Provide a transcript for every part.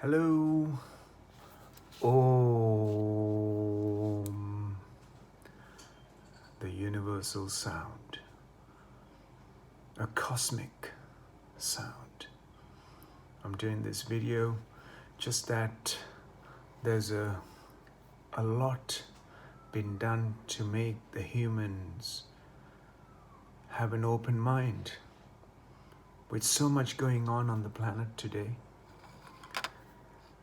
Hello. Om. The universal sound. A cosmic sound. I'm doing this video just that there's a lot been done to make the humans have an open mind. With so much going on the planet today,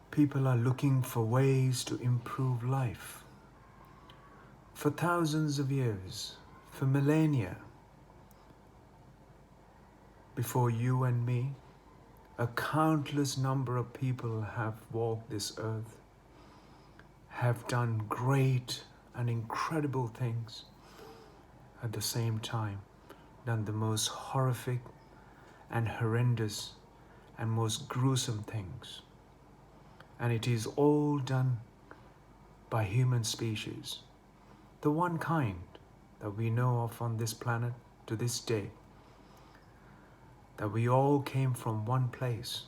people are looking for ways to improve life. For thousands of years, for millennia, before you and me, a countless number of people have walked this earth, have done great and incredible things, at the same time done the most horrific and horrendous and most gruesome things. And it is all done by human species, the one kind that we know of on this planet to this day, that we all came from one place.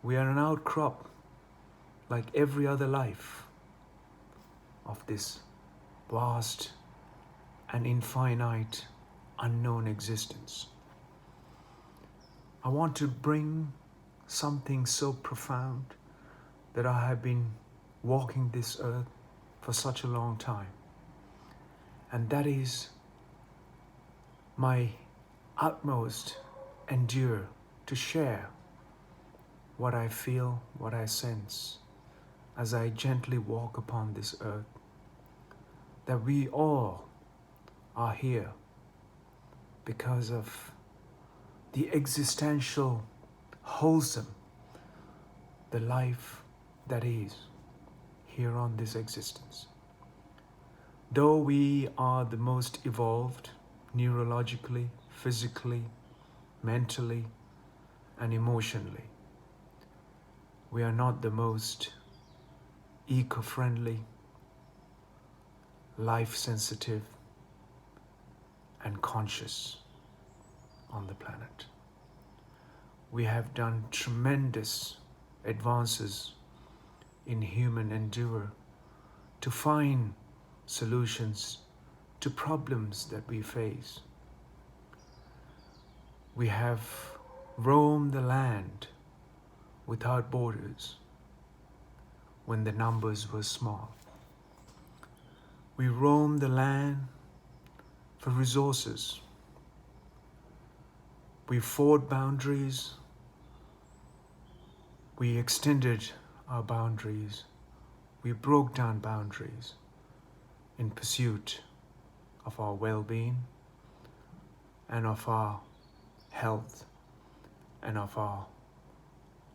We are an outcrop, like every other life, of this vast and infinite unknown existence. I want to bring something so profound that I have been walking this earth for such a long time. And that is my utmost endure to share what I feel, what I sense as I gently walk upon this earth, that we all are here because of the existential wholesome, the life that is here on this existence. Though we are the most evolved neurologically, physically, mentally, and emotionally, we are not the most eco-friendly, life-sensitive, and conscious on the planet. We have done tremendous advances in human endeavor to find solutions to problems that we face. We have roamed the land without borders when the numbers were small. We roamed the land for resources. We fought boundaries. We extended our boundaries. We broke down boundaries in pursuit of our well-being and of our health and of our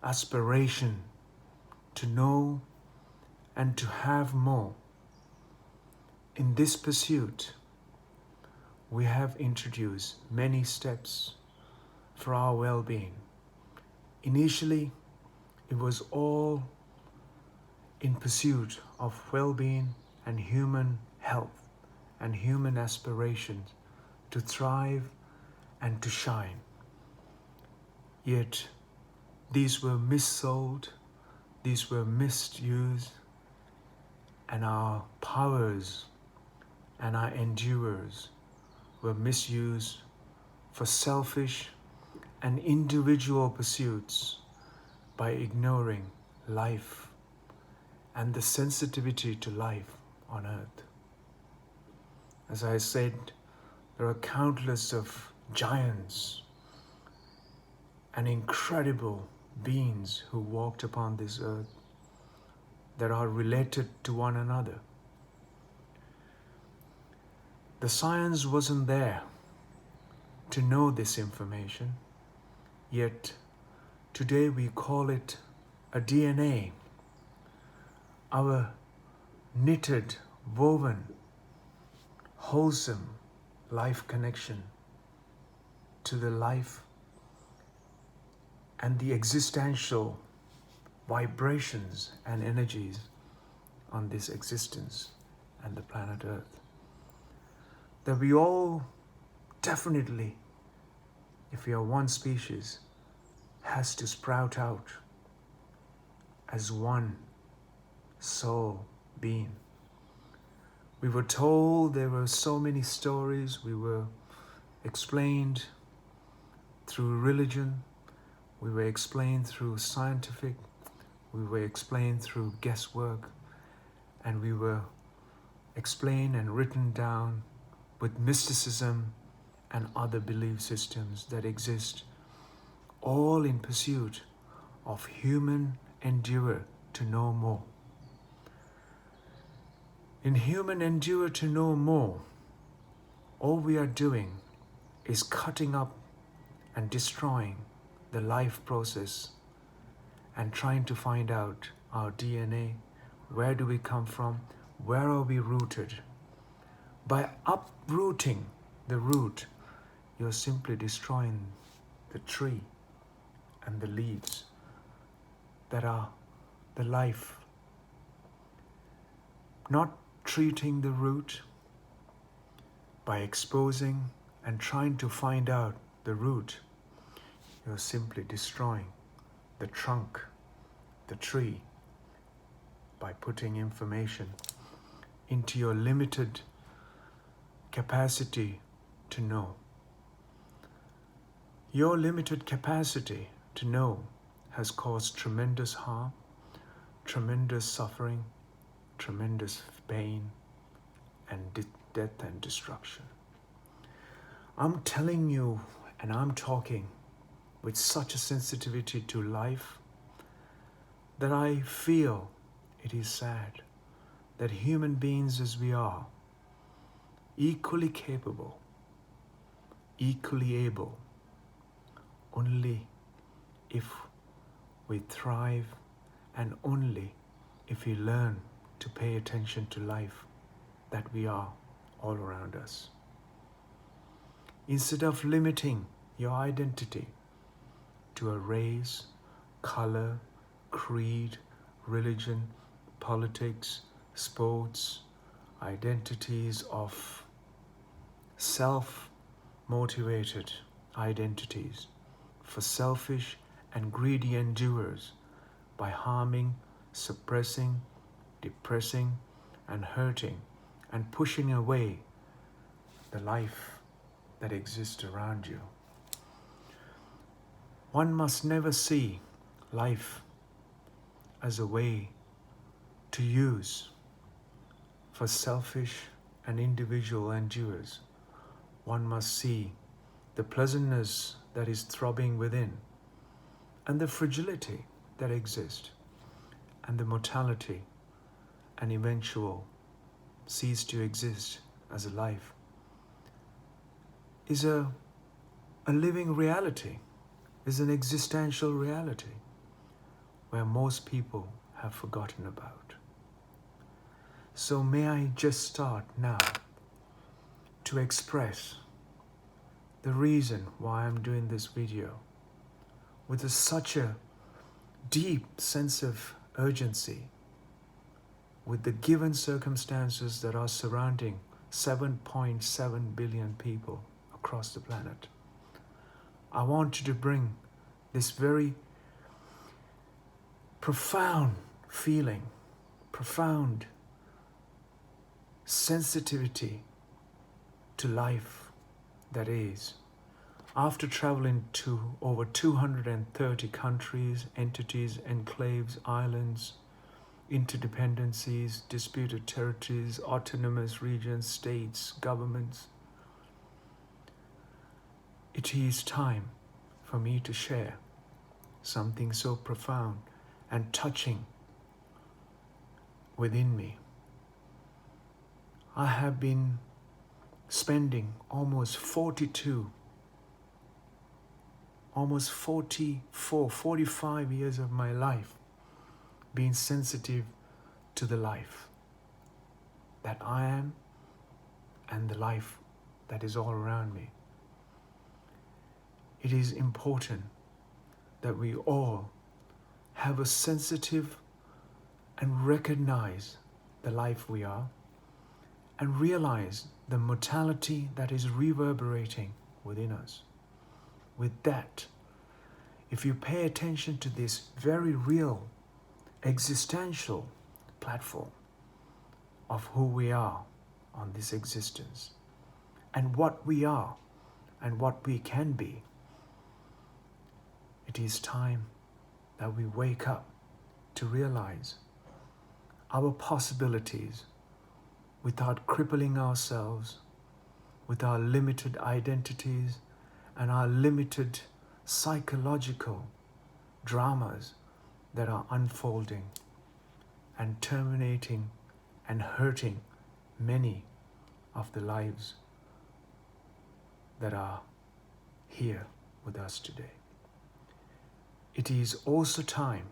aspiration to know and to have more. In this pursuit, we have introduced many steps for our well-being. Initially, it was all in pursuit of well-being and human health and human aspirations to thrive and to shine. Yet, these were missold, these were misused, and our powers and our endurers were misused for selfish and individual pursuits by ignoring life and the sensitivity to life on earth. As I said, there are countless of giants and incredible beings who walked upon this earth that are related to one another. The science wasn't there to know this information, yet today we call it a DNA, our knitted, woven, wholesome life connection to the life and the existential vibrations and energies on this existence and the planet Earth. That we all definitely, if we are one species, has to sprout out as one soul being. We were told there were so many stories. We were explained through religion. We were explained through scientific. We were explained through guesswork. And we were explained and written down with mysticism and other belief systems that exist, all in pursuit of human endeavor to know more. In human endeavor to know more, all we are doing is cutting up and destroying the life process and trying to find out our DNA, where do we come from, where are we rooted. By uprooting the root, you're simply destroying the tree and the leaves that are the life. Not treating the root, by exposing and trying to find out the root, you're simply destroying the trunk, the tree, by putting information into your limited capacity to know. Your limited capacity to know has caused tremendous harm, tremendous suffering, tremendous pain, and death and destruction. I'm telling you, and I'm talking with such a sensitivity to life that I feel it is sad that human beings as we are, equally capable, equally able, only if we thrive and only if we learn to pay attention to life that we are all around us. Instead of limiting your identity to a race, color, creed, religion, politics, sports, identities of self-motivated identities for selfish and greedy endurers by harming, suppressing, depressing, and hurting and pushing away the life that exists around you. One must never see life as a way to use for selfish and individual endurers. One must see the pleasantness that is throbbing within and the fragility that exists and the mortality and eventual cease to exist as a life is a living reality, is an existential reality where most people have forgotten about. So may I just start now to express the reason why I'm doing this video with such a deep sense of urgency with the given circumstances that are surrounding 7.7 billion people across the planet. I want you to bring this very profound feeling, profound sensitivity to life that is. After traveling to over 230 countries, entities, enclaves, islands, interdependencies, disputed territories, autonomous regions, states, governments, it is time for me to share something so profound and touching within me. I have been spending almost 44, 45 years of my life being sensitive to the life that I am and the life that is all around me. It is important that we all have a sensitive and recognize the life we are and realize the mortality that is reverberating within us. With that, if you pay attention to this very real existential platform of who we are on this existence and what we are and what we can be. It is time that we wake up to realize our possibilities without crippling ourselves with our limited identities and our limited psychological dramas that are unfolding and terminating and hurting many of the lives that are here with us today. It is also time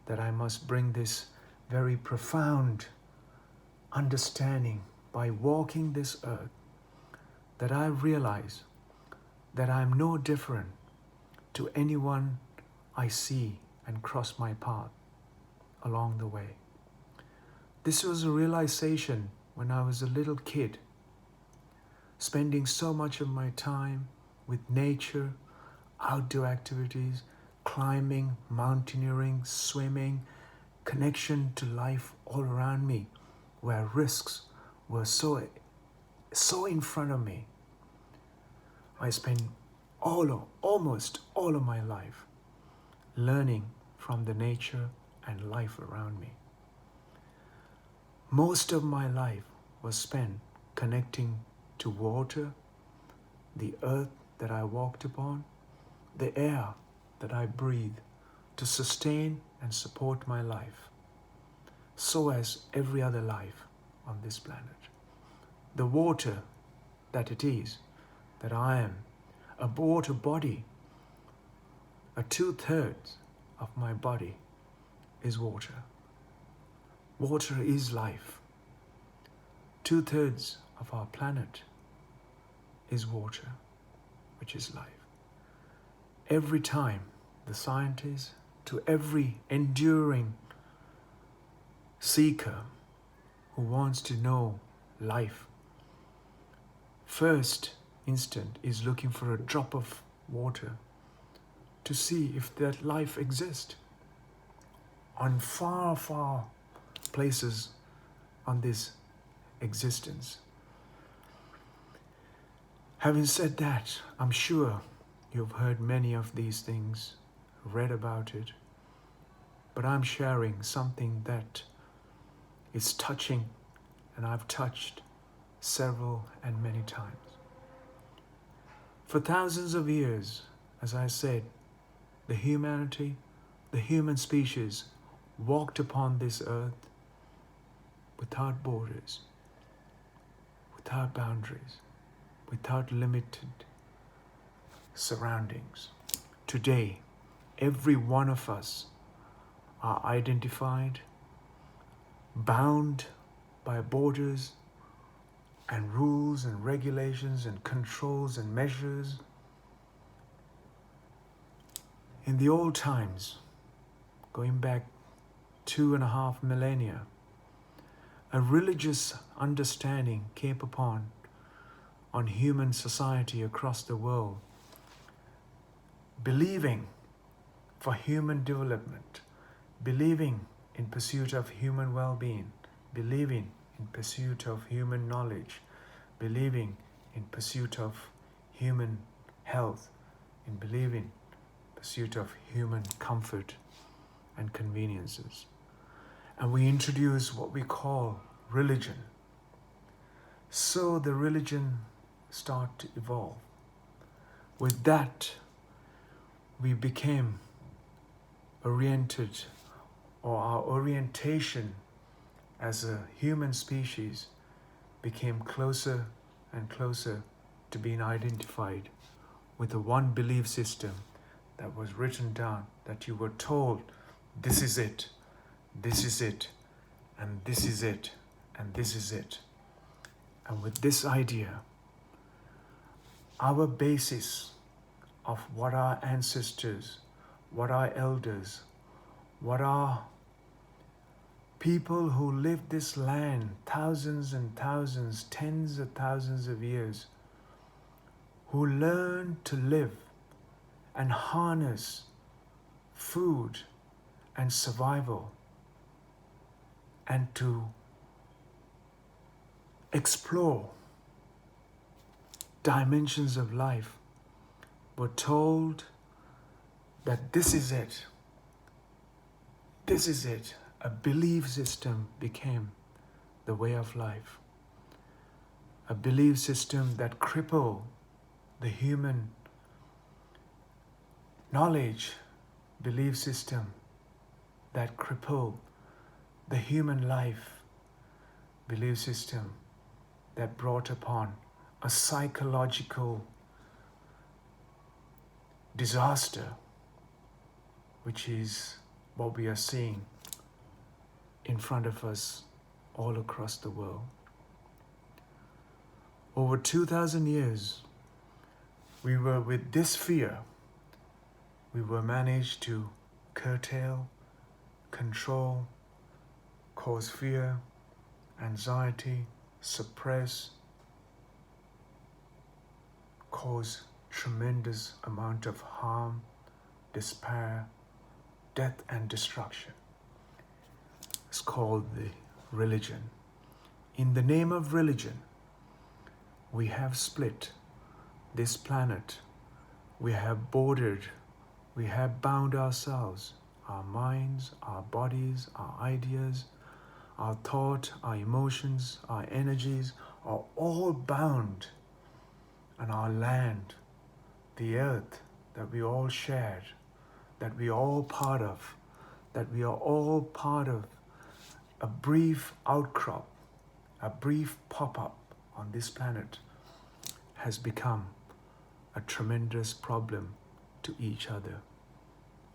that I must bring this very profound understanding by walking this earth, that I realize that I am no different to anyone I see and cross my path along the way. This was a realization when I was a little kid, spending so much of my time with nature, outdoor activities, climbing, mountaineering, swimming, connection to life all around me, where risks were so in front of me. I spent almost all of my life learning from the nature and life around me. Most of my life was spent connecting to water, the earth that I walked upon, the air that I breathe to sustain and support my life, so as every other life on this planet. The water that it is, that I am, a water body, 2/3 of my body is water. Water is life. 2/3 of our planet is water, which is life. Every time the scientist, to every enduring seeker who wants to know life, first instant is looking for a drop of water to see if that life exists on far, far places on this existence. Having said that, I'm sure you've heard many of these things, read about it, but I'm sharing something that is touching, and I've touched several and many times. For thousands of years, as I said, the human species walked upon this earth without borders, without boundaries, without limited surroundings. Today, every one of us are identified, bound by borders and rules and regulations and controls and measures. In the old times, going back 2.5 millennia, a religious understanding came on human society across the world, believing for human development, believing in pursuit of human well-being, believing in pursuit of human knowledge, believing in pursuit of human health, in believing pursuit of human comfort and conveniences. And we introduce what we call religion. So the religion started to evolve. With that, we became oriented, or our orientation as a human species became closer and closer to being identified with the one belief system that was written down, that you were told, this is it, this is it, and this is it, and this is it. And with this idea, our basis of what our ancestors, what our elders, what our people who lived this land thousands and thousands, tens of thousands of years, who learned to live and harness food and survival and to explore dimensions of life were told that this is it. This is it. A belief system became the way of life. A belief system that crippled the human knowledge, belief system that crippled the human life, belief system that brought upon a psychological disaster, which is what we are seeing in front of us all across the world. Over 2,000 years, we were with this fear. We were managed to curtail, control, cause fear, anxiety, suppress, cause tremendous amount of harm, despair, death and destruction. It's called the religion. In the name of religion, we have split this planet. We have bordered, we have bound ourselves, our minds, our bodies, our ideas, our thought, our emotions, our energies are all bound. And our land, the earth that we all shared, that we are all part of, that we are all part of a brief outcrop, a brief pop-up on this planet has become a tremendous problem to each other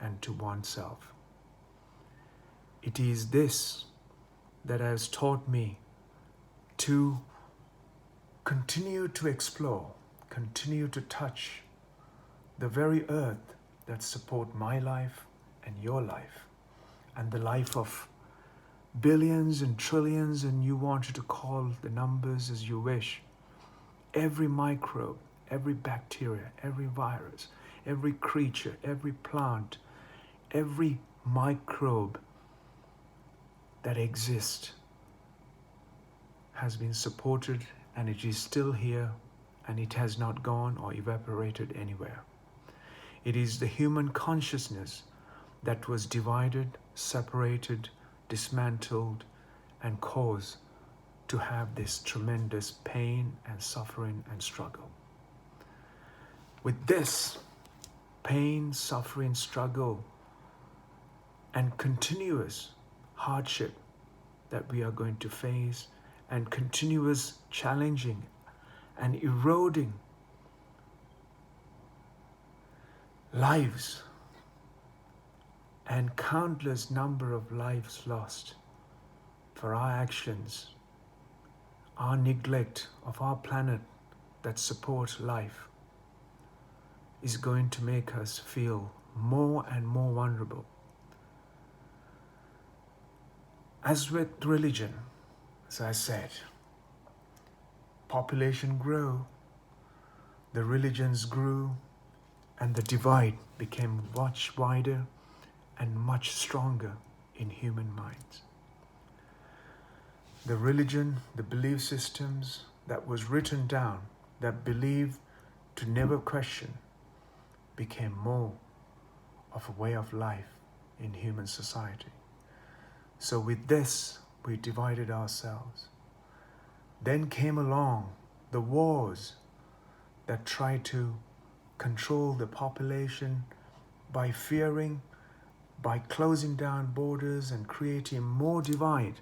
and to oneself. It is this that has taught me to continue to explore, continue to touch the very earth that supports my life and your life and the life of billions and trillions, and you want to call the numbers as you wish. Every microbe, every bacteria, every virus, every creature, every plant, every microbe that exists has been supported, and it is still here, and it has not gone or evaporated anywhere. It is the human consciousness that was divided, separated, dismantled, and caused to have this tremendous pain and suffering and struggle. With this pain, suffering, struggle, and continuous hardship that we are going to face, and continuous challenging and eroding lives, and countless number of lives lost for our actions, our neglect of our planet that supports life, is going to make us feel more and more vulnerable. As with religion, as I said, population grew, the religions grew, and the divide became much wider and much stronger in human minds. The religion, the belief systems that was written down, that believed to never question, became more of a way of life in human society. So with this, we divided ourselves. Then came along the wars that tried to control the population by fearing, by closing down borders and creating more divide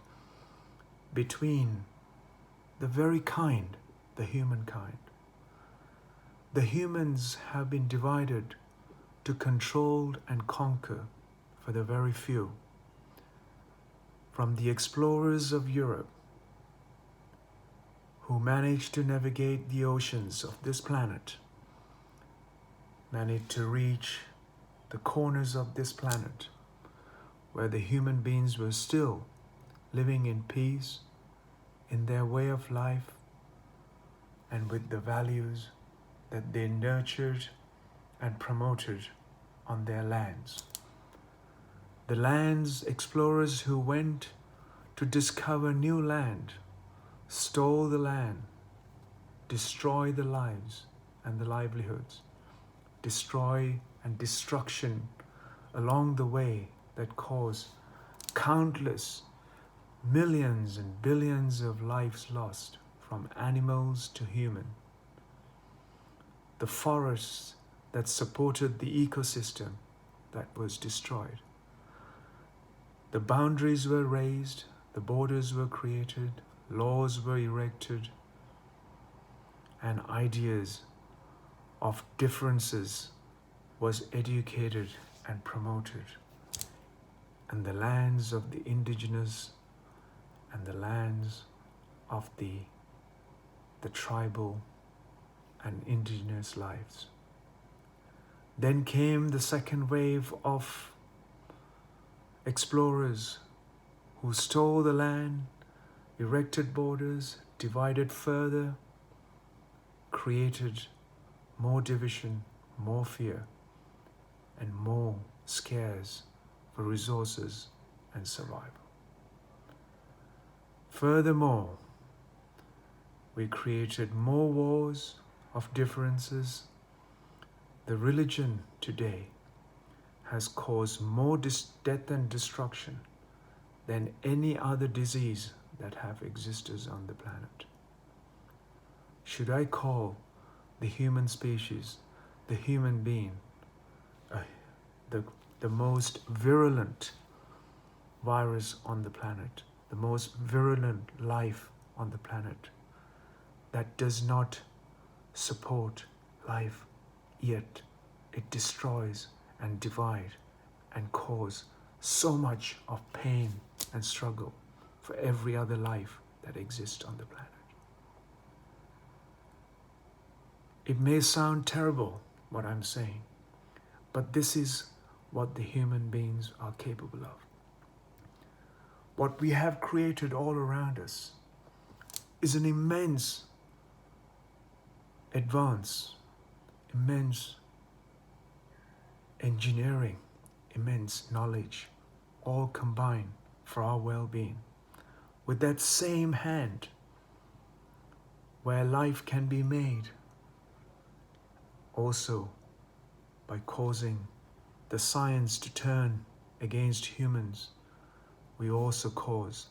between the very kind, the humankind. The humans have been divided to control and conquer for the very few. From the explorers of Europe, who managed to navigate the oceans of this planet, managed to reach the corners of this planet where the human beings were still living in peace in their way of life and with the values that they nurtured and promoted on their lands. The lands explorers who went to discover new land stole the land, destroy the lives and the livelihoods, destroy and destruction along the way that caused countless millions and billions of lives lost, from animals to human. The forests that supported the ecosystem that was destroyed. The boundaries were raised, the borders were created, laws were erected, and ideas of differences was educated and promoted. And the lands of the indigenous and the lands of the tribal and indigenous lives. Then came the second wave of explorers who stole the land, erected borders, divided further, created more division, more fear, and more scares for resources and survival. Furthermore, we created more wars of differences. The religion today has caused more death and destruction than any other disease that have existed on the planet. Should I call the human species, the human being, the most virulent virus on the planet, the most virulent life on the planet that does not support life, yet it destroys and divides and causes so much of pain and struggle for every other life that exists on the planet? It may sound terrible what I'm saying, but this is what the human beings are capable of. What we have created all around us is an immense advance, immense engineering, immense knowledge, all combined for our well-being. With that same hand, where life can be made, also by causing the science to turn against humans, we also cause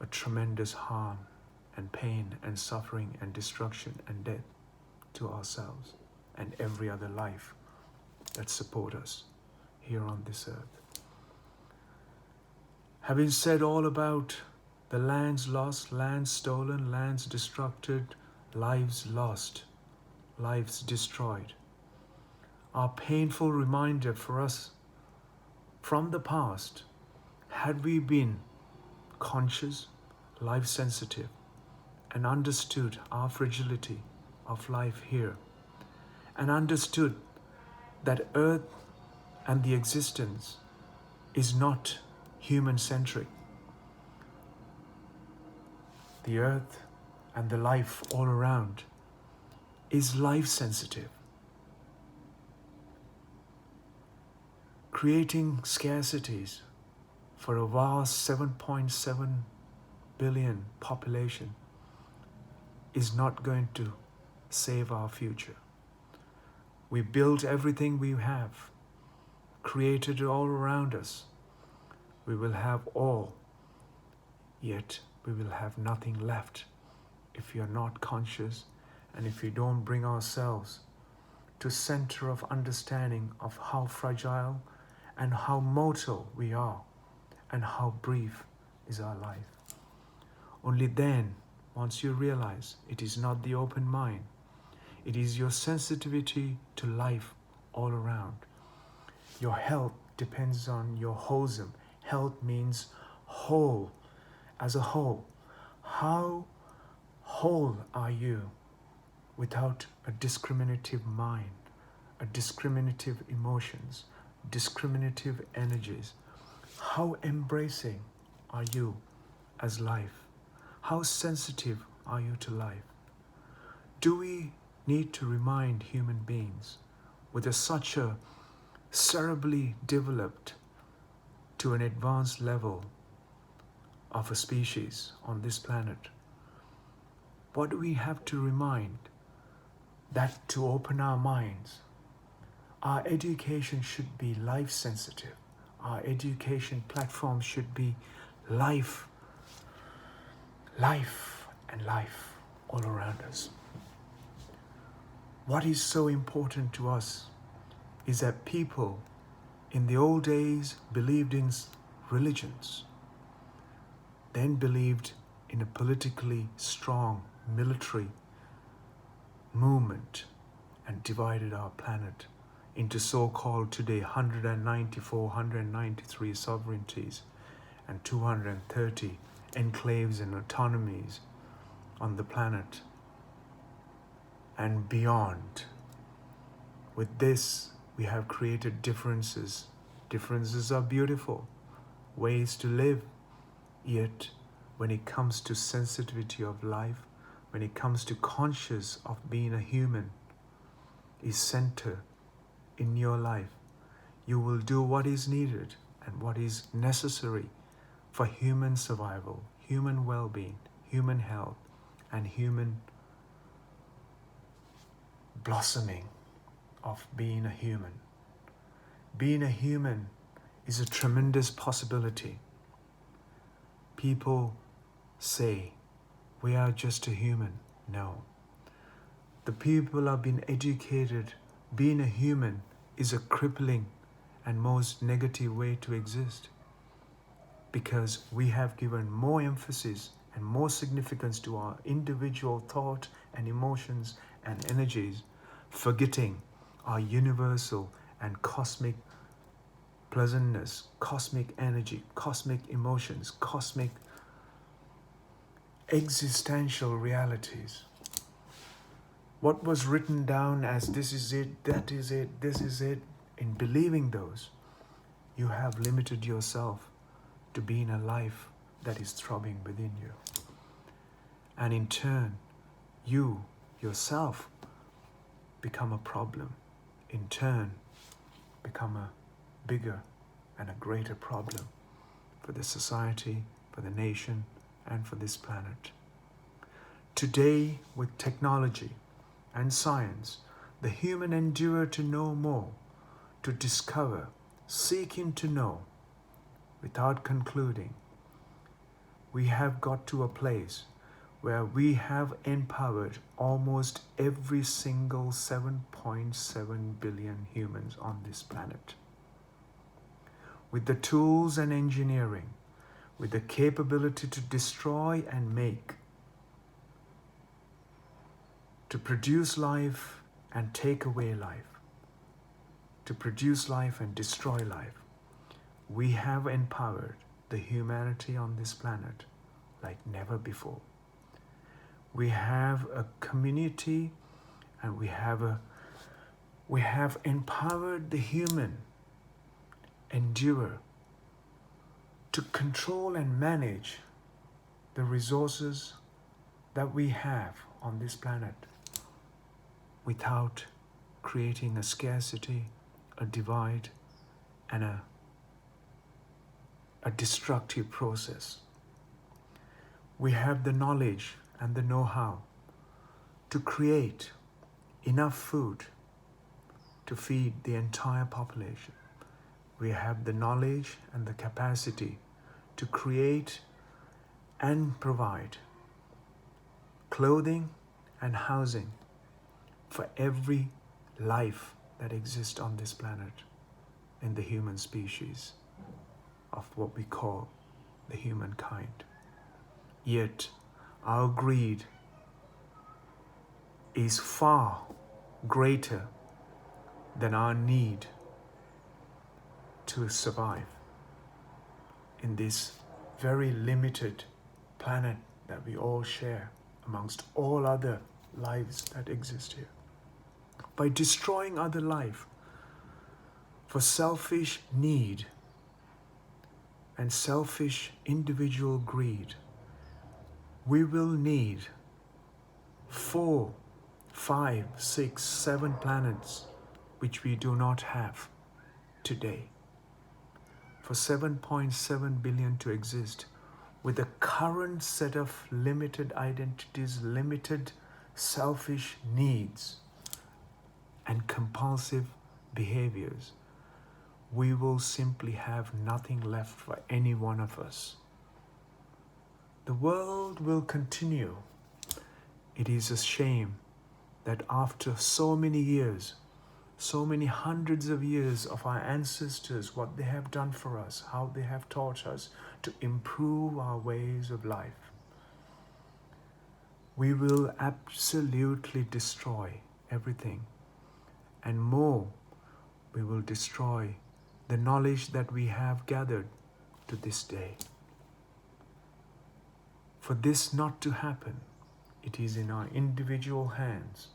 a tremendous harm and pain and suffering and destruction and death to ourselves and every other life that support us here on this earth. Having said all about the lands lost, lands stolen, lands destructed, lives lost, lives destroyed, our painful reminder for us from the past, had we been conscious, life sensitive, and understood our fragility of life here, and understood that earth and the existence is not human-centric. The earth and the life all around is life-sensitive. Creating scarcities for a vast 7.7 billion population is not going to save our future. We built everything we have, created it all around us. We will have all, yet we will have nothing left if we are not conscious and if we don't bring ourselves to center of understanding of how fragile and how mortal we are and how brief is our life. Only then, once you realize it is not the open mind, it is your sensitivity to life all around. Your health depends on your wholesome. Health means whole, as a whole. How whole are you without a discriminative mind, a discriminative emotions, discriminative energies? How embracing are you as life? How sensitive are you to life? Do we need to remind human beings with such a cerebrally developed to an advanced level of a species on this planet, what do we have to remind? That to open our minds, our education should be life sensitive. Our education platform should be life and life all around us. What is so important to us is that people in the old days believed in religions, then believed in a politically strong military movement, and divided our planet into so-called today 194, 193 sovereignties and 230 enclaves and autonomies on the planet and beyond. With this, we have created differences. Differences are beautiful ways to live, yet when it comes to sensitivity of life, when it comes to conscious of being a human, is center in your life. You will do what is needed and what is necessary for human survival, human well-being, human health, and human blossoming of being a human. Being a human is a tremendous possibility. People say, we are just a human. No. The people have been educated. Being a human is a crippling and most negative way to exist, because we have given more emphasis and more significance to our individual thought and emotions and energies, forgetting our universal and cosmic pleasantness, cosmic energy, cosmic emotions, cosmic existential realities. What was written down as this is it, that is it, this is it, in believing those, you have limited yourself to being a life that is throbbing within you. And in turn, you yourself become a problem. In turn, become a bigger and a greater problem for the society, for the nation, and for this planet. Today, with technology and science, the human endeavor to know more, to discover, seeking to know, without concluding, we have got to a place where we have empowered almost every single 7.7 billion humans on this planet. With the tools and engineering, with the capability to destroy and make, to produce life and take away life, to produce life and destroy life, we have empowered the humanity on this planet like never before. We have a community, and we have empowered the human endeavor to control and manage the resources that we have on this planet without creating a scarcity, a divide, and a destructive process. We have the knowledge and the know-how to create enough food to feed the entire population. We have the knowledge and the capacity to create and provide clothing and housing for every life that exists on this planet in the human species of what we call the humankind. Yet our greed is far greater than our need to survive in this very limited planet that we all share amongst all other lives that exist here. By destroying other life for selfish need and selfish individual greed, we will need 4, 5, 6, 7 planets which we do not have today. for 7.7 billion to exist with a current set of limited identities, limited selfish needs, and compulsive behaviors, we will simply have nothing left for any one of us. The world will continue. It is a shame that after so many years, so many hundreds of years of our ancestors, what they have done for us, how they have taught us to improve our ways of life, we will absolutely destroy everything. And more, we will destroy the knowledge that we have gathered to this day. For this not to happen, it is in our individual hands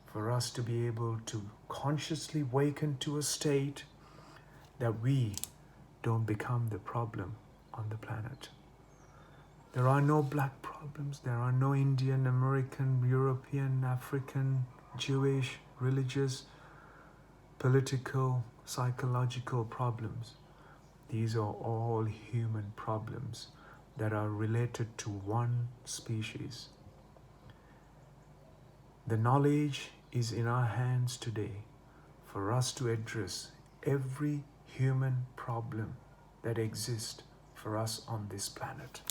for us to be able to consciously awaken to a state that we don't become the problem on the planet. There are no black problems, there are no Indian, American, European, African, Jewish, religious, political, psychological problems. These are all human problems that are related to one species. The knowledge is in our hands today for us to address every human problem that exists for us on this planet,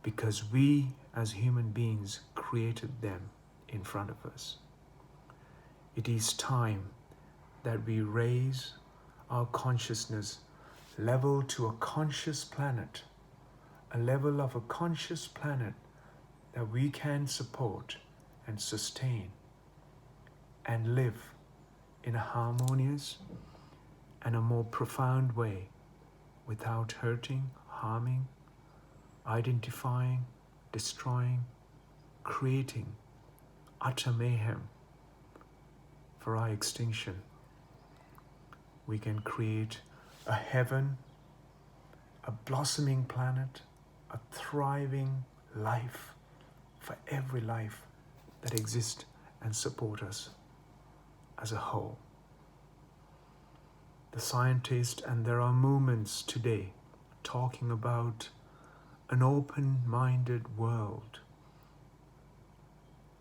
because we as human beings created them in front of us. It is time that we raise our consciousness level to a conscious planet, a level of a conscious planet that we can support and sustain and live in a harmonious and a more profound way without hurting, harming, identifying, destroying, creating utter mayhem for our extinction. We can create a heaven, a blossoming planet, a thriving life for every life that exists and support us as a whole. The scientists, and there are movements today talking about an open-minded world.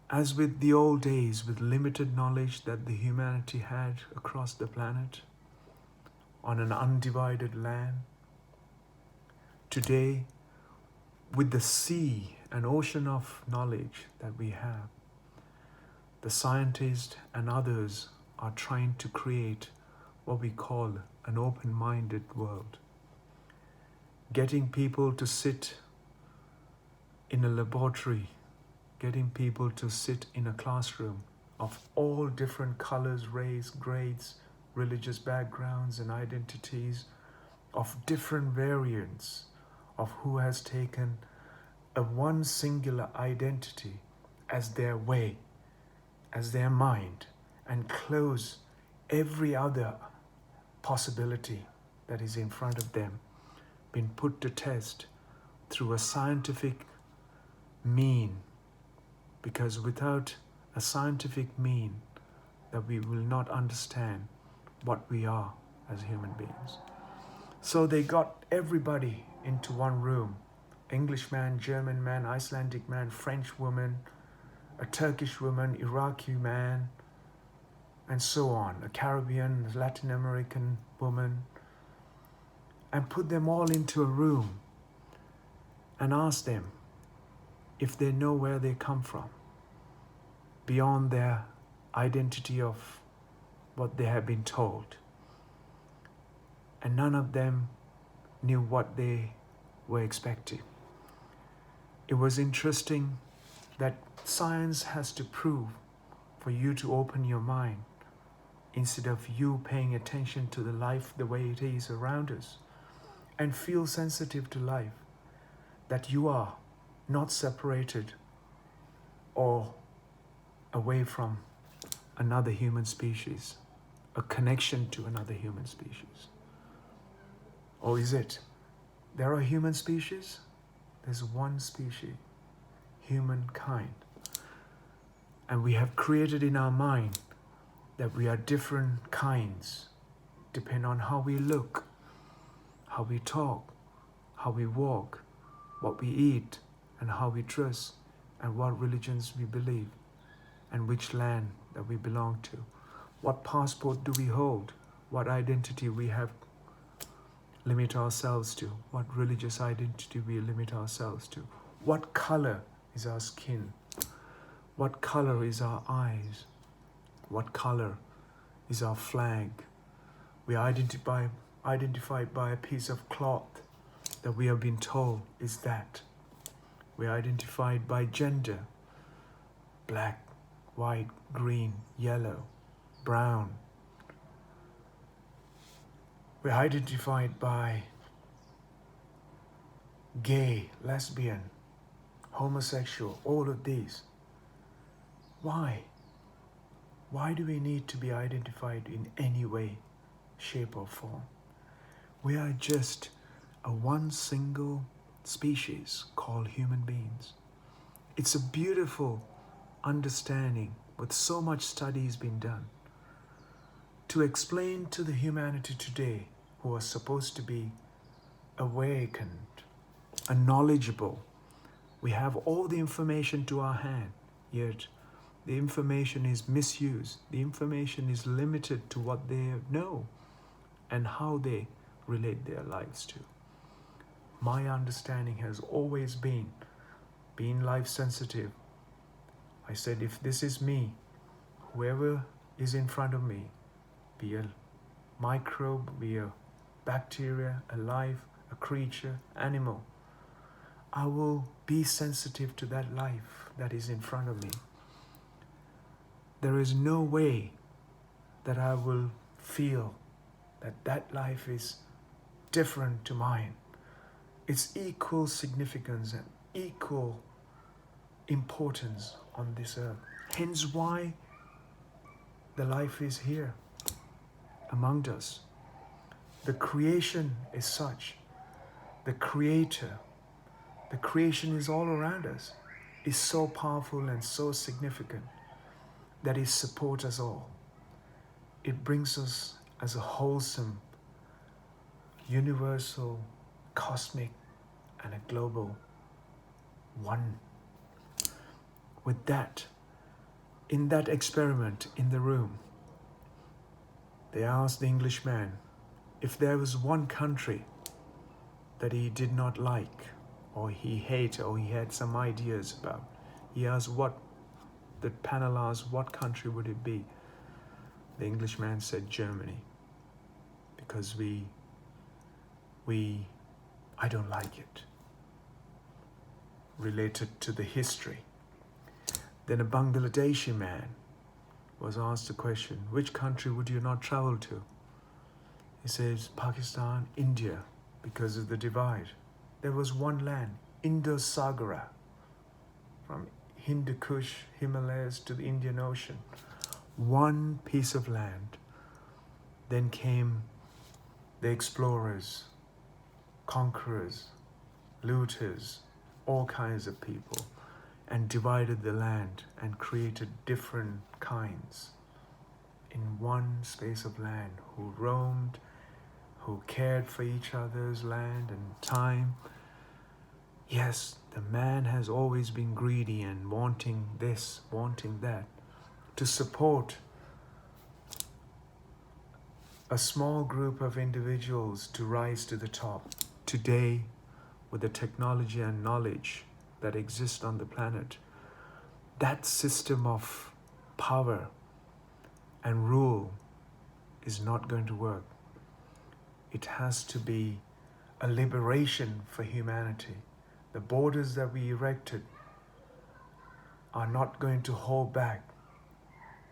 As with the old days, with limited knowledge that the humanity had across the planet, on an undivided land, today, with the sea and ocean of knowledge that we have, the scientists and others are trying to create what we call an open-minded world. Getting people to sit in a laboratory, getting people to sit in a classroom of all different colors, race, grades, religious backgrounds and identities, of different variants of who has taken a one singular identity as their way, as their mind, and close every other possibility that is in front of them, been put to test through a scientific mean, because without a scientific mean, that we will not understand what we are as human beings. So they got everybody into one room, English man, German man, Icelandic man, French woman, a Turkish woman, Iraqi man, and so on, a Caribbean, Latin American woman, and put them all into a room and ask them if they know where they come from, beyond their identity of what they have been told. And none of them knew what they were expecting. It was interesting that science has to prove for you to open your mind instead of you paying attention to the life the way it is around us and feel sensitive to life, that you are not separated or away from another human species, a connection to another human species. Or is it? There are human species, there's one species, humankind. And we have created in our mind that we are different kinds, depending on how we look, how we talk, how we walk, what we eat, and how we dress, and what religions we believe, and which land that we belong to. What passport do we hold? What identity we have limit ourselves to? What religious identity we limit ourselves to? What color is our skin? What color is our eyes? What color is our flag? We are identified by a piece of cloth that we have been told is that. We are identified by gender, black, white, green, yellow, brown. We're identified by gay, lesbian, homosexual, all of these. Why? Why do we need to be identified in any way, shape or form? We are just a one single species called human beings. It's a beautiful understanding with so much studies being done to explain to the humanity today who are supposed to be awakened and knowledgeable. We have all the information to our hand, yet the information is misused. The information is limited to what they know and how they relate their lives to. My understanding has always been, being life sensitive, I said, if this is me, whoever is in front of me, be a microbe, be a bacteria, a life, a creature, animal, I will be sensitive to that life that is in front of me. There is no way that I will feel that that life is different to mine. It's equal significance and equal importance on this earth. Hence why the life is here among us. The creation is such. The creation is all around us, is so powerful and so significant that it supports us all. It brings us as a wholesome, universal, cosmic, and a global one. With that, in that experiment in the room, they asked the Englishman if there was one country that he did not like, or he hated, or he had some ideas about. He asked the panel asked, what country would it be? The Englishman said Germany, because I don't like it. Related to the history. Then a Bangladeshi man was asked the question, which country would you not travel to? He says Pakistan, India, because of the divide. There was one land, Indus-Sagara, from Hindu Kush, Himalayas to the Indian Ocean. One piece of land. Then came the explorers, conquerors, looters, all kinds of people, and divided the land and created different kinds in one space of land, who roamed, who cared for each other's land and time. Yes, the man has always been greedy and wanting this, wanting that, to support a small group of individuals to rise to the top. Today, with the technology and knowledge that exist on the planet, that system of power and rule is not going to work. It has to be a liberation for humanity. The borders that we erected are not going to hold back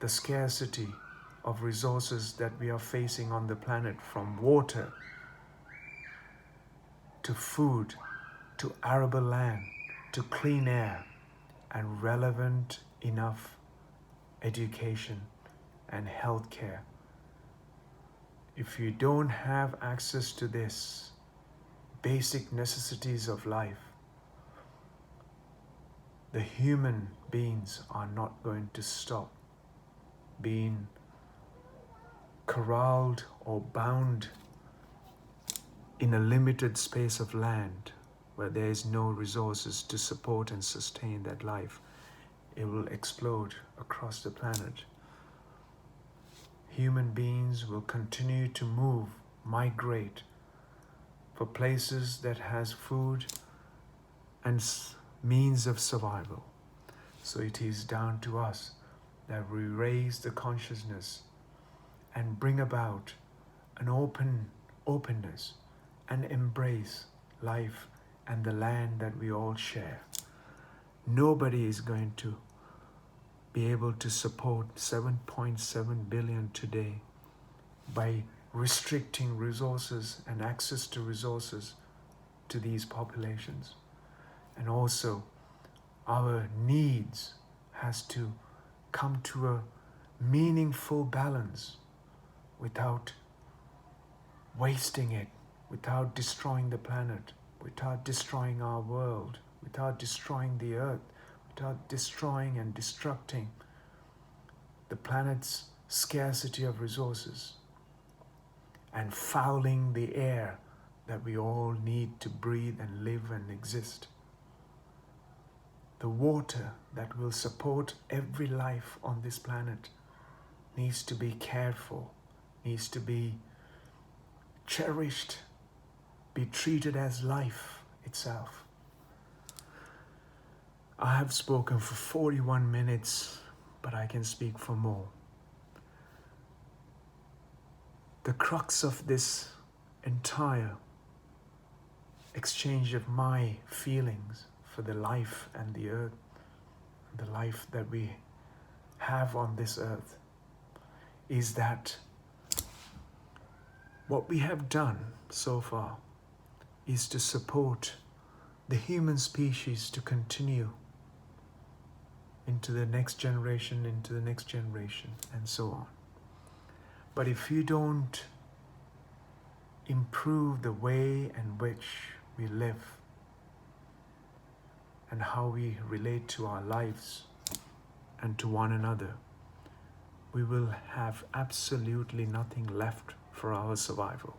the scarcity of resources that we are facing on the planet, from water to food, to arable land, to clean air, and relevant enough education and health care. If you don't have access to this basic necessities of life, the human beings are not going to stop being corralled or bound in a limited space of land where there is no resources to support and sustain that life, it will explode across the planet. Human beings will continue to move, migrate for places that has food and means of survival. So it is down to us that we raise the consciousness and bring about an openness and embrace life and the land that we all share. Nobody is going to be able to support 7.7 billion today by restricting resources and access to resources to these populations. And also, our needs has to come to a meaningful balance without wasting it, without destroying the planet, without destroying our world, without destroying the earth, without destroying and destructing the planet's scarcity of resources and fouling the air that we all need to breathe and live and exist. The water that will support every life on this planet needs to be cared for, needs to be cherished, be treated as life itself. I have spoken for 41 minutes, but I can speak for more. The crux of this entire exchange of my feelings for the life and the earth, the life that we have on this earth, is that what we have done so far is to support the human species to continue into the next generation, and so on. But if you don't improve the way in which we live and how we relate to our lives and to one another, we will have absolutely nothing left for our survival.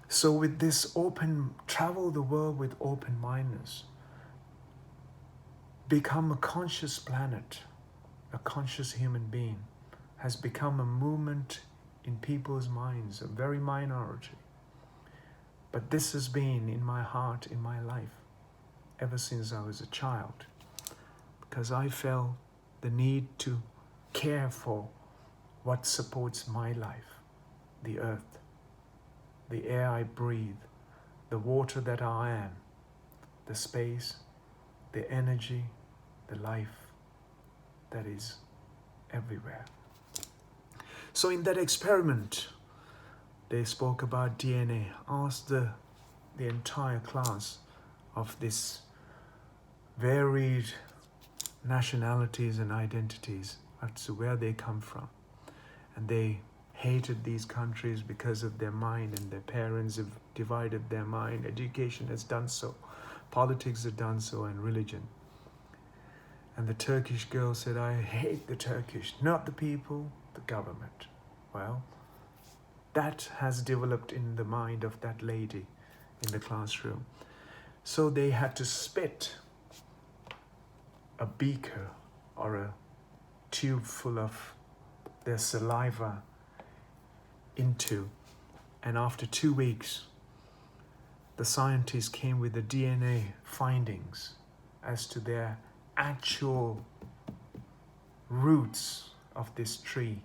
So with this travel the world with open-mindedness, become a conscious planet, a conscious human being, has become a movement in people's minds, a very minority. But this has been in my heart, in my life, ever since I was a child, because I felt the need to care for what supports my life, the earth, the air I breathe, the water that I am, the space, the energy, the life that is everywhere. So in that experiment, they spoke about DNA, asked the entire class of this varied nationalities and identities as to where they come from. And they hated these countries because of their mind, and their parents have divided their mind. Education has done so, politics have done so, and religion. And the Turkish girl said, I hate the Turkish, not the people, the government. Well, that has developed in the mind of that lady in the classroom. So they had to spit a beaker or a tube full of their saliva into, and after 2 weeks, the scientists came with the DNA findings as to their actual roots of this tree,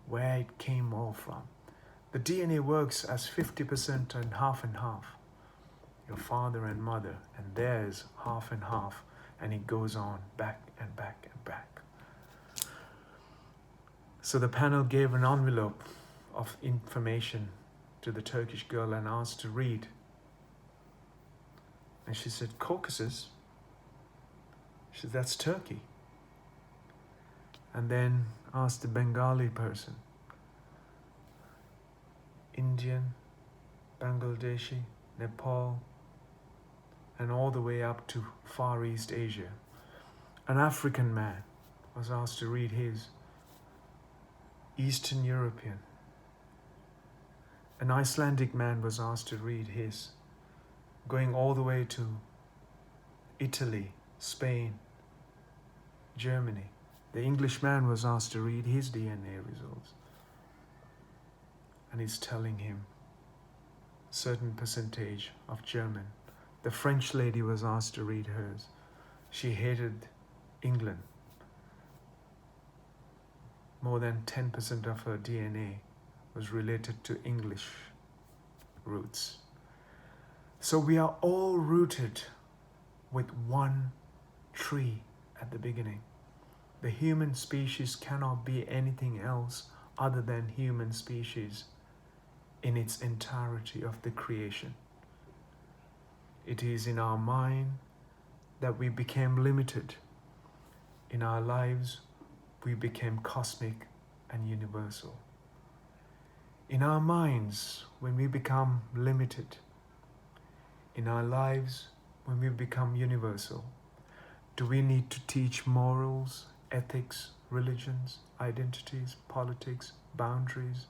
where it came all from. The DNA works as 50% and half, your father and mother, and theirs half and half, and it goes on back and back and back. So the panel gave an envelope of information to the Turkish girl and asked to read. And she said, Caucasus? She said, that's Turkey. And then asked the Bengali person, Indian, Bangladeshi, Nepal, and all the way up to Far East Asia. An African man was asked to read his, Eastern European, An Icelandic man was asked to read his, going all the way to Italy, Spain, Germany. The Englishman was asked to read his DNA results. And he's telling him certain percentage of German. The French lady was asked to read hers. She hated England. More than 10% of her DNA was related to English roots. So we are all rooted with one tree at the beginning. The human species cannot be anything else other than human species in its entirety of the creation. It is in our mind that we became limited. In our lives, we became cosmic and universal. In our minds, when we become limited, in our lives, when we become universal, do we need to teach morals, ethics, religions, identities, politics, boundaries?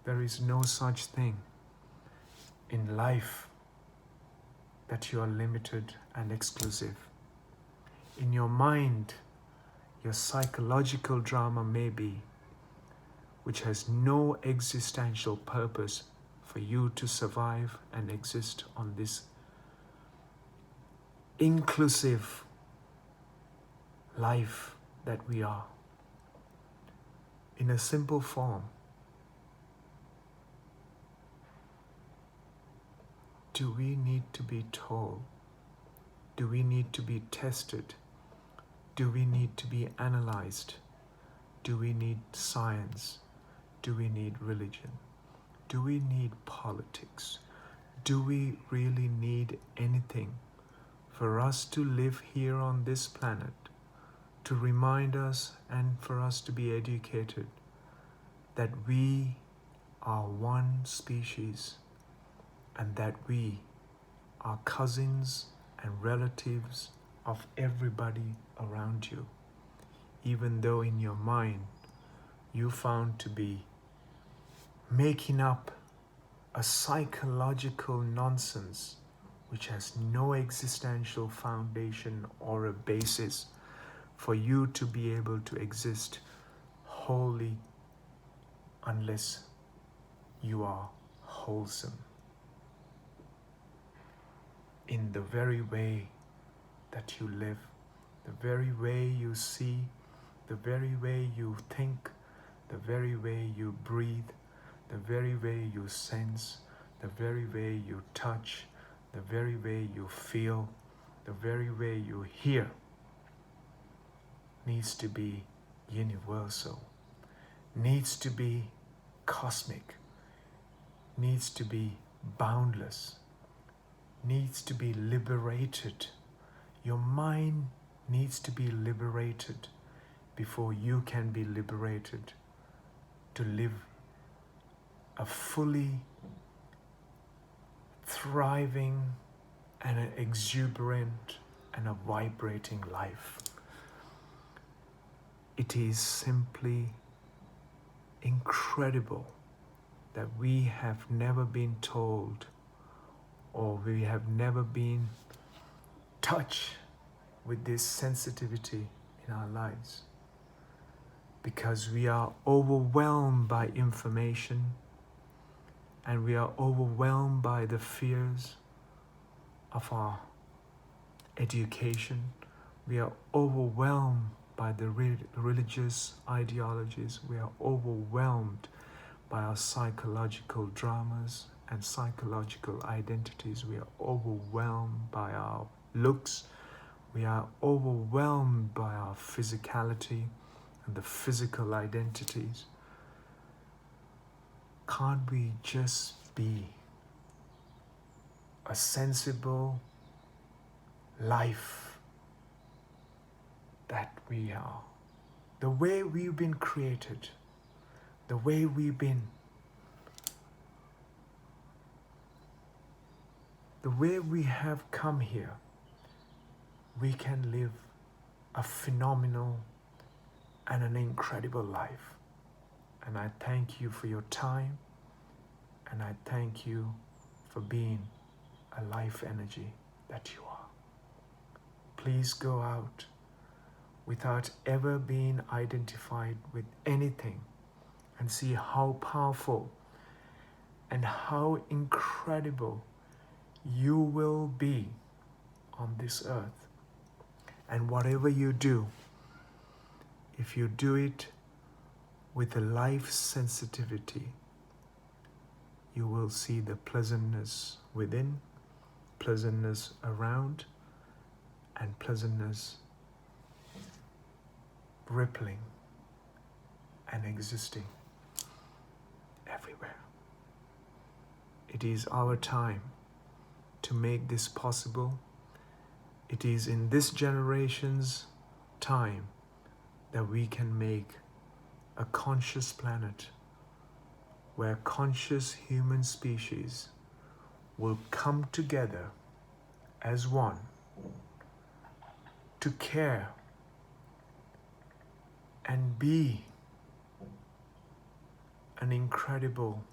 There is no such thing in life that you are limited and exclusive. In your mind, your psychological drama may be, which has no existential purpose for you to survive and exist on this inclusive life that we are. In a simple form, do we need to be told? Do we need to be tested? Do we need to be analyzed? Do we need science? Do we need religion? Do we need politics? Do we really need anything for us to live here on this planet, to remind us and for us to be educated that we are one species and that we are cousins and relatives of everybody around you, even though in your mind you found to be making up a psychological nonsense which has no existential foundation or a basis for you to be able to exist wholly unless you are wholesome in the very way that you live, the very way you see, the very way you think, the very way you breathe, the very way you sense, the very way you touch, the very way you feel, the very way you hear needs to be universal, needs to be cosmic, needs to be boundless, needs to be liberated. Your mind needs to be liberated before you can be liberated to live a fully thriving and an exuberant and a vibrating life. It is simply incredible that we have never been told or we have never been touched with this sensitivity in our lives, because we are overwhelmed by information and we are overwhelmed by the fears of our education. We are overwhelmed by the religious ideologies. We are overwhelmed by our psychological dramas and psychological identities. We are overwhelmed by our looks. We are overwhelmed by our physicality and the physical identities. Can't we just be a sensible life that we are? The way we've been created, the way we've been, the way we have come here, we can live a phenomenal and an incredible life. And I thank you for your time. And I thank you for being a life energy that you are. Please go out without ever being identified with anything and see how powerful and how incredible you will be on this earth. And whatever you do, if you do it with a life sensitivity, you will see the pleasantness within, pleasantness around, and pleasantness rippling and existing everywhere. It is our time to make this possible. It is in this generation's time that we can make a conscious planet where conscious human species will come together as one to care and be an incredible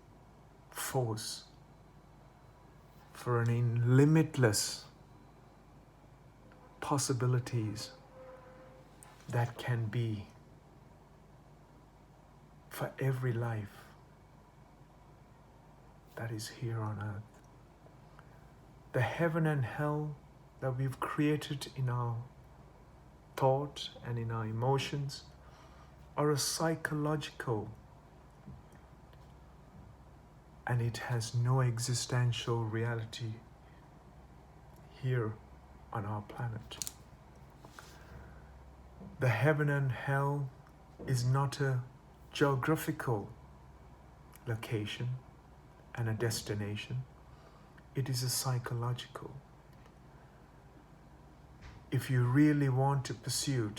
force for limitless possibilities that can be for every life that is here on earth. The heaven and hell that we've created in our thought and in our emotions are a psychological, and it has no existential reality here on our planet. The heaven and hell is not a geographical location and a destination. It is a psychological. If you really want to pursue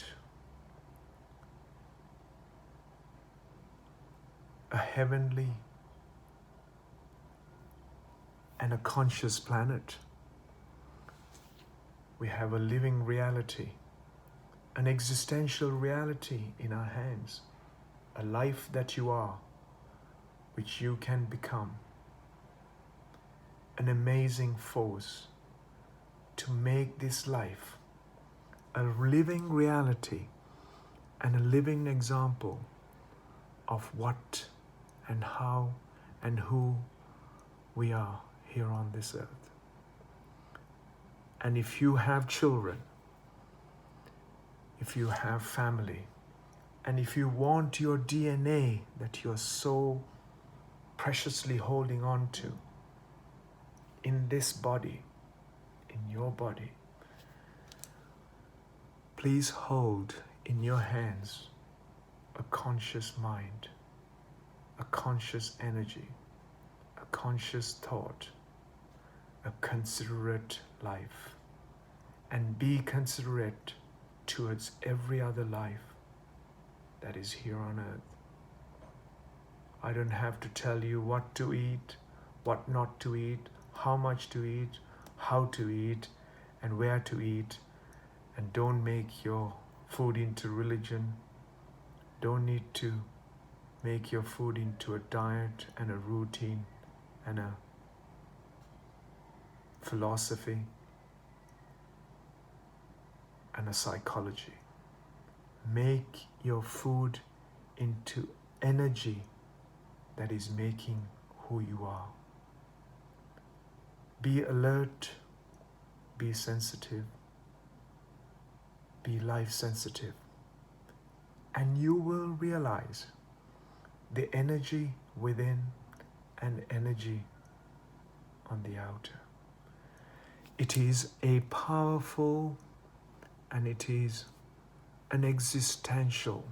a heavenly and a conscious planet, we have a living reality, an existential reality in our hands, a life that you are, which you can become, an amazing force to make this life a living reality and a living example of what and how and who we are here on this earth. And if you have children, if you have family, and if you want your DNA that you're so preciously holding on to in this body, in your body, please hold in your hands a conscious mind, a conscious energy, a conscious thought, a considerate life, and be considerate towards every other life that is here on earth. I don't have to tell you what to eat, what not to eat, how much to eat, how to eat, and where to eat. And don't make your food into religion. Don't need to make your food into a diet and a routine and a philosophy and a psychology. Make your food into energy that is making who you are. Be alert, be sensitive, be life sensitive, and you will realize the energy within and energy on the outer. It is a powerful and it is an existential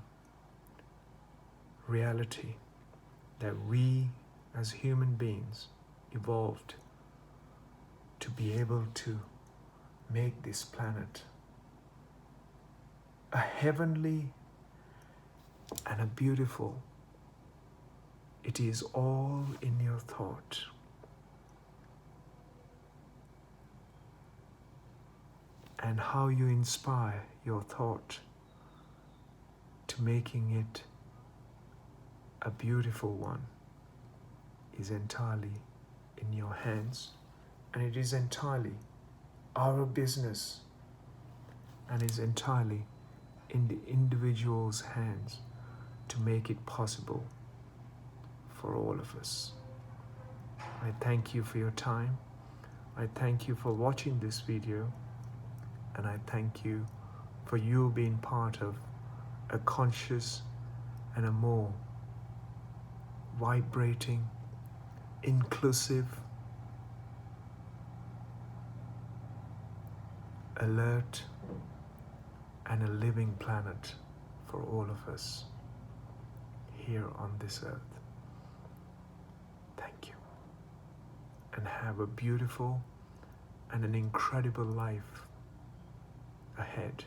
reality that we as human beings evolved to be able to make this planet a heavenly and a beautiful. It is all in your thought. And how you inspire your thought to making it a beautiful one is entirely in your hands, and it is entirely our business, and is entirely in the individual's hands to make it possible for all of us. I thank you for your time. I thank you for watching this video, and I thank you for you being part of a conscious and a more vibrating, inclusive, alert, and a living planet for all of us here on this earth. Thank you, and have a beautiful and an incredible life ahead.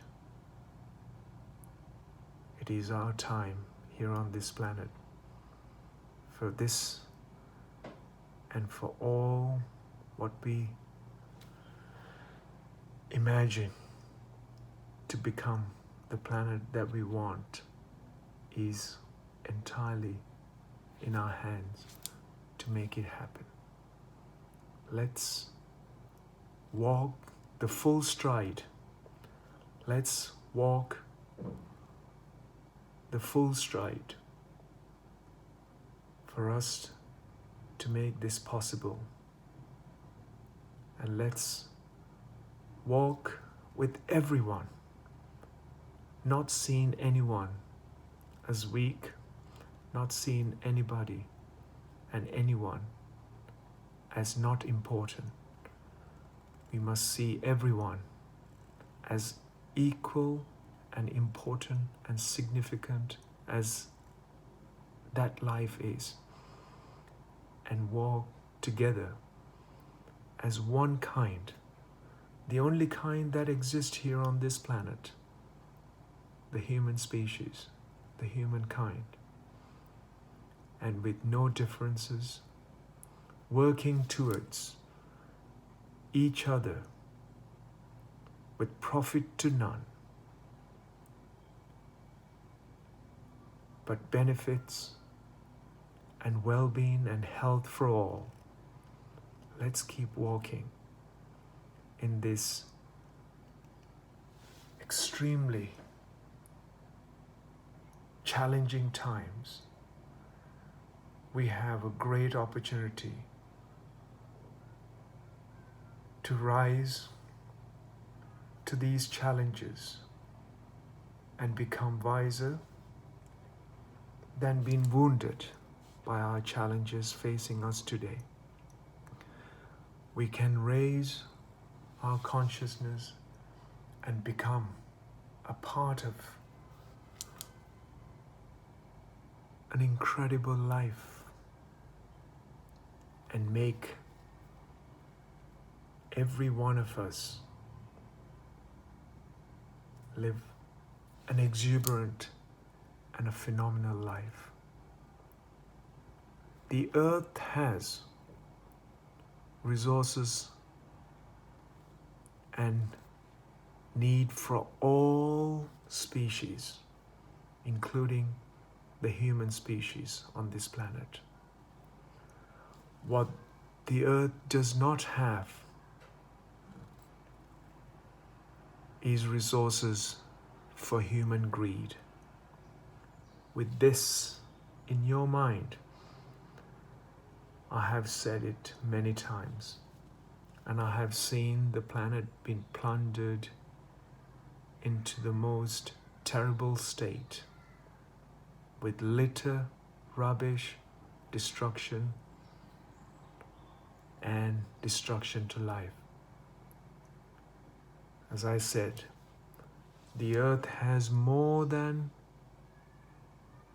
It is our time here on this planet for this and for all what we imagine to become the planet that we want is entirely in our hands to make it happen. Let's walk the full stride. Let's walk the full stride for us to make this possible. And let's walk with everyone, not seeing anyone as weak, not seeing anybody and anyone as not important. We must see everyone as equal and important and significant as that life is, and walk together as one kind, the only kind that exists here on this planet, the human species, the humankind, and with no differences, working towards each other with profit to none, but benefits and well-being and health for all. Let's keep walking in this extremely challenging times. We have a great opportunity to rise to these challenges and become wiser than being wounded by our challenges facing us today. We can raise our consciousness and become a part of an incredible life and make every one of us live an exuberant and a phenomenal life. The earth has resources and need for all species, including the human species on this planet. What the earth does not have is resources for human greed. With this in your mind, I have said it many times, and I have seen the planet being plundered into the most terrible state with litter, rubbish, destruction, and destruction to life. As I said, the earth has more than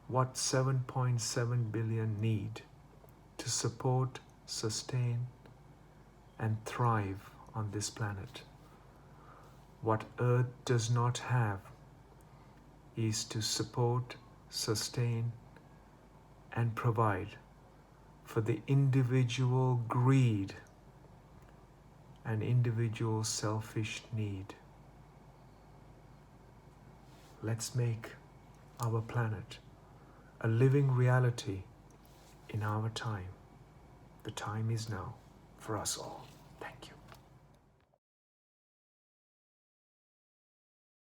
what 7.7 billion need to support, sustain, and thrive on this planet. What earth does not have is to support, sustain, and provide for the individual greed and individual selfish need. Let's make our planet a living reality in our time. The time is now for us all. Thank you.